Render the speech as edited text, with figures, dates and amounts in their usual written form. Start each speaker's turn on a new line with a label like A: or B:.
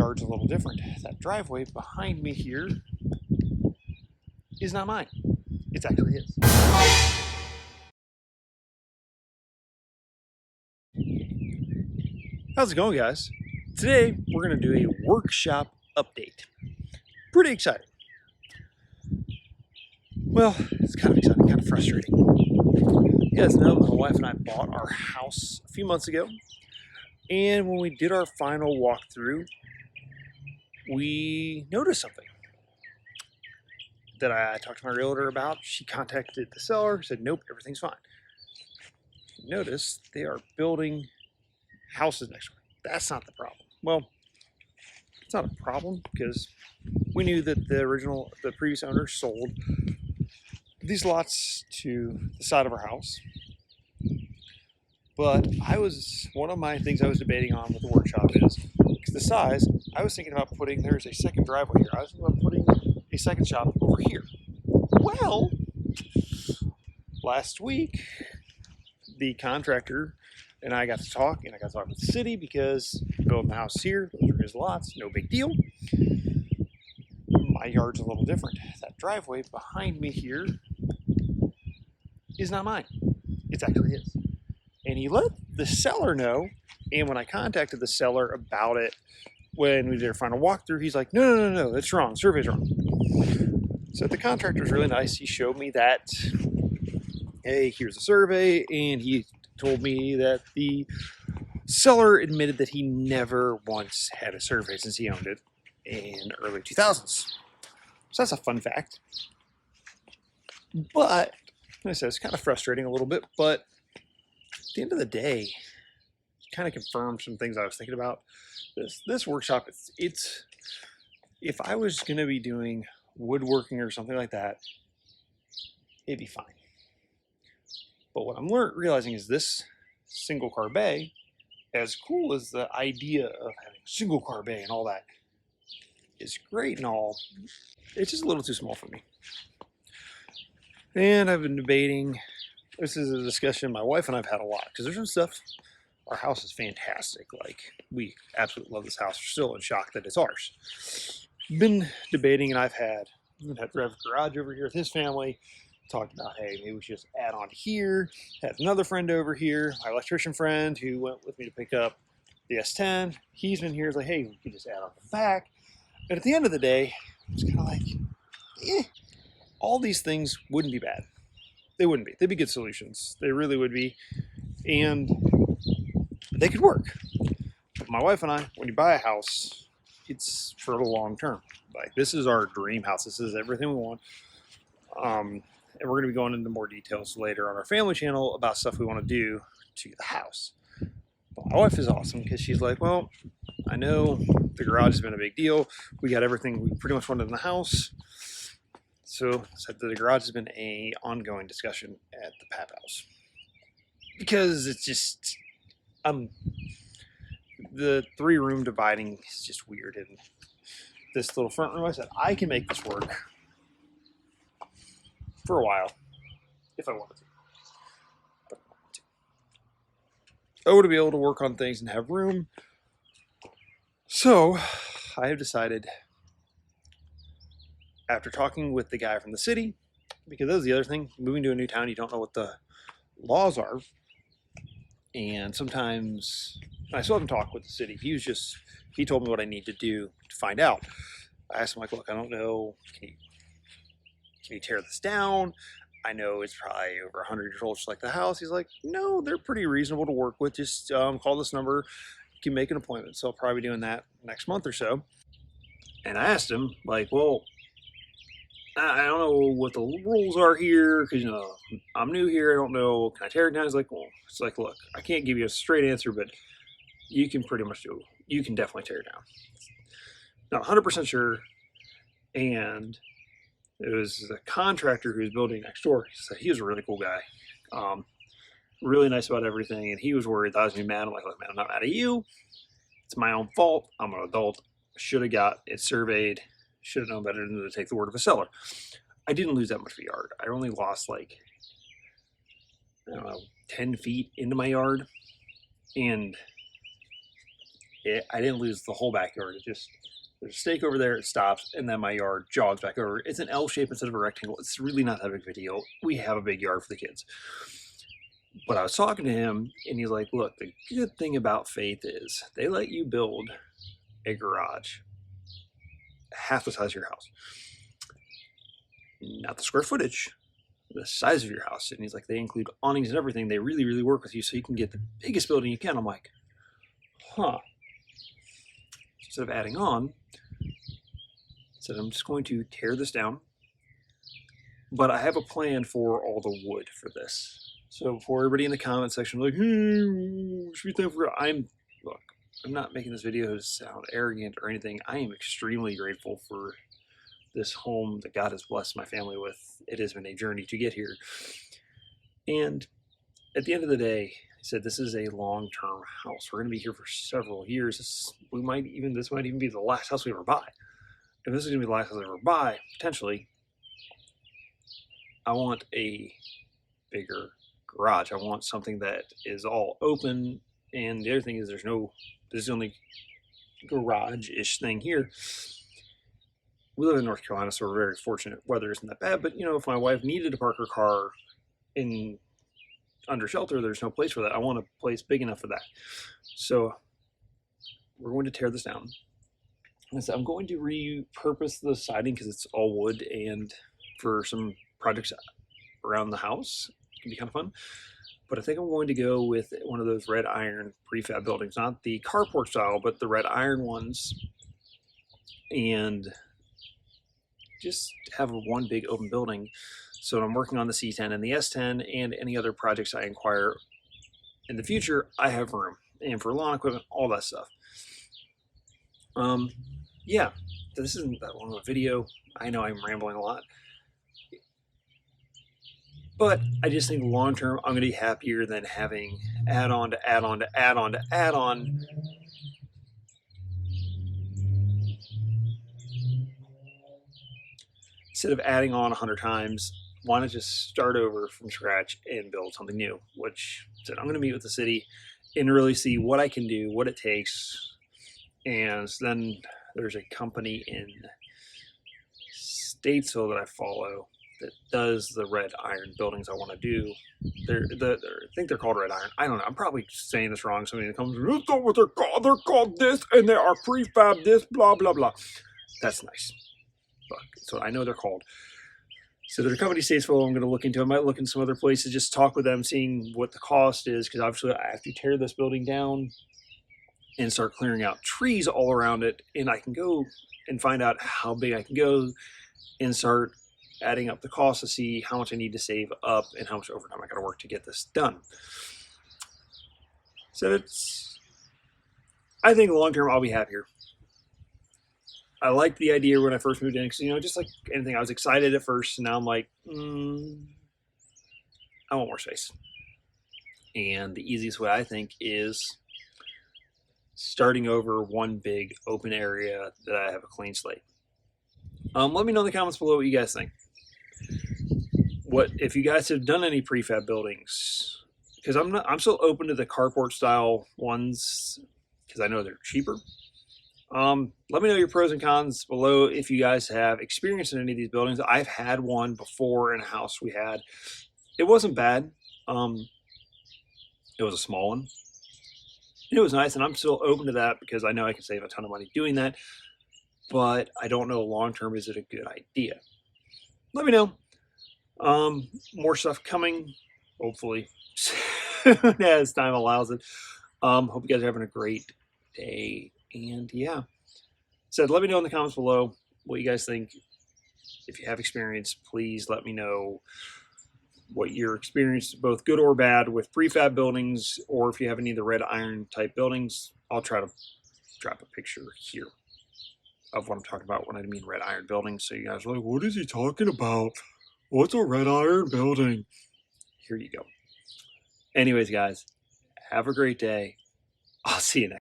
A: yard's a little different. That driveway behind me here is not mine. It's actually his. How's it going, guys? Today we're going to do a workshop update. Pretty exciting. Well, it's kind of exciting, kind of frustrating. You guys know my wife and I bought our house a few months ago, and when we did our final walkthrough, we noticed something that I talked to my realtor about. She contacted the seller, said, nope, everything's fine. Notice they are building houses next door. That's not the problem. Well, it's not a problem because we knew that the previous owner sold these lots to the side of our house. But one of my things I was debating on with the workshop is the size. I was thinking about there's a second driveway here. I was thinking about putting a second shop over here. Well, last week, the contractor and I got to talk, and I got to talk with the city because building the house here, those are his lots, no big deal. My yard's a little different. That driveway behind me here is not mine. It's actually his. And he let the seller know, and when I contacted the seller about it, when we did our final walkthrough, he's like, no, that's wrong, survey's wrong. So the contractor's really nice. He showed me that, hey, here's a survey, and he told me that the seller admitted that he never once had a survey since he owned it in early 2000s. So that's a fun fact. But, like I said, it's kind of frustrating a little bit, but at the end of the day, it kind of confirmed some things I was thinking about. This workshop, it's if I was going to be doing woodworking or something like that, it'd be fine. But what I'm realizing is this single car bay, as cool as the idea of having a single car bay and all that is great and all, it's just a little too small for me. And I've been debating, this is a discussion my wife and I've had a lot, because there's some stuff, our house is fantastic. Like, we absolutely love this house. We're still in shock that it's ours. Been debating, and I've had Rev's garage over here with his family. Talked about, hey, maybe we should just add on here. Had another friend over here, my electrician friend, who went with me to pick up the S10. He's been here, he's like, hey, we could just add on the back. But at the end of the day, it's kind of like, all these things wouldn't be bad. They wouldn't be. They'd be good solutions. They really would be. And they could work. But my wife and I, when you buy a house, it's for the long term. Like, this is our dream house. This is everything we want. And we're going to be going into more details later on our family channel about stuff we want to do to the house. But my wife is awesome because she's like, well, I know the garage has been a big deal. We got everything we pretty much wanted in the house. So said that the garage has been an ongoing discussion at the Pap house. Because it's just, the 3-room dividing is just weird. And this little front room, I said, I can make this work for a while, if I wanted to. But I don't want to. I want to be able to work on things and have room. So, I have decided, after talking with the guy from the city, because that was the other thing, moving to a new town, you don't know what the laws are. And sometimes, I still haven't talked with the city. He told me what I need to do to find out. I asked him, like, look, I don't know, can you tear this down? I know it's probably over 100 years old, just like the house. He's like, no, they're pretty reasonable to work with. Just call this number. You can make an appointment. So I'll probably be doing that next month or so. And I asked him, like, well, I don't know what the rules are here because, I'm new here. I don't know. Can I tear it down? He's like, well, it's like, look, I can't give you a straight answer, but you can pretty much you can definitely tear it down. Not 100% sure. And it was a contractor who was building next door. He was a really cool guy. Really nice about everything. And he was worried that I was going to be mad. I'm like, look, man, I'm not mad at you. It's my own fault. I'm an adult. Should have got it surveyed. Should have known better than to take the word of a seller. I didn't lose that much of a yard. I only lost, like, I don't know, 10 feet into my yard. And I didn't lose the whole backyard. It just, there's a stake over there, it stops, and then my yard jogs back over. It's an L shape instead of a rectangle. It's really not that big of a deal. We have a big yard for the kids. But I was talking to him, and he's like, look, the good thing about Faith is they let you build a garage half the size of your house. Not the square footage, the size of your house. And he's like, they include awnings and everything. They really, really work with you so you can get the biggest building you can. I'm like, huh. Instead of adding on, I said, I'm just going to tear this down. But I have a plan for all the wood for this. So for everybody in the comment section, like, hey, should we think for look, I'm not making this video to sound arrogant or anything. I am extremely grateful for this home that God has blessed my family with. It has been a journey to get here. And at the end of the day, I said, this is a long-term house. We're going to be here for several years. This might even be the last house we ever buy. If this is going to be the last house I ever buy, potentially, I want a bigger garage. I want something that is all open. And the other thing is this is the only garage-ish thing here. We live in North Carolina, so we're very fortunate. Weather isn't that bad, but if my wife needed to park her car under shelter, there's no place for that. I want a place big enough for that. So we're going to tear this down. And so I'm going to repurpose the siding because it's all wood, and for some projects around the house, it can be kind of fun. But I think I'm going to go with one of those red iron prefab buildings, not the carport style, but the red iron ones, and just have one big open building. So I'm working on the C10 and the S10 and any other projects I inquire in the future, I have room. And for lawn equipment, all that stuff. Yeah, this isn't that long of a video. I know I'm rambling a lot. But I just think long term, I'm going to be happier than having add on to add on to add on to add on. Instead of adding on 100 times, why not just start over from scratch and build something new? Which said, I'm going to meet with the city and really see what I can do, what it takes. And then there's a company in Statesville that I follow that does the red iron buildings I want to do. I think they're called red iron. I don't know. I'm probably saying this wrong. Somebody that comes, that's not what they're called. They're called this, and they are prefab this, blah, blah, blah. That's nice. So I know they're called. So there's a company Statesville I'm going to look into. I might look in some other places, just talk with them, seeing what the cost is, because obviously I have to tear this building down and start clearing out trees all around it, and I can go and find out how big I can go and start adding up the cost to see how much I need to save up and how much overtime I got to work to get this done. So I think long term I'll be happier. I liked the idea when I first moved in because, just like anything, I was excited at first, and now I'm like, I want more space. And the easiest way, I think, is starting over one big open area that I have a clean slate. Let me know in the comments below what you guys think. If you guys have done any prefab buildings, because I'm still open to the carport style ones because I know they're cheaper. Let me know your pros and cons below if you guys have experience in any of these buildings. I've had one before in a house we had. It wasn't bad. It was a small one. It was nice, and I'm still open to that because I know I can save a ton of money doing that. But I don't know long term, is it a good idea? Let me know. More stuff coming, hopefully, as time allows it. Hope you guys are having a great day. And yeah, let me know in the comments below what you guys think. If you have experience, please let me know what your experience, both good or bad, with prefab buildings, or if you have any of the red iron type buildings. I'll try to drop a picture here of what I'm talking about when I mean red iron buildings, so you guys are like, what is he talking about? What's a red iron building? Here you go. Anyways, guys, have a great day. I'll see you next time.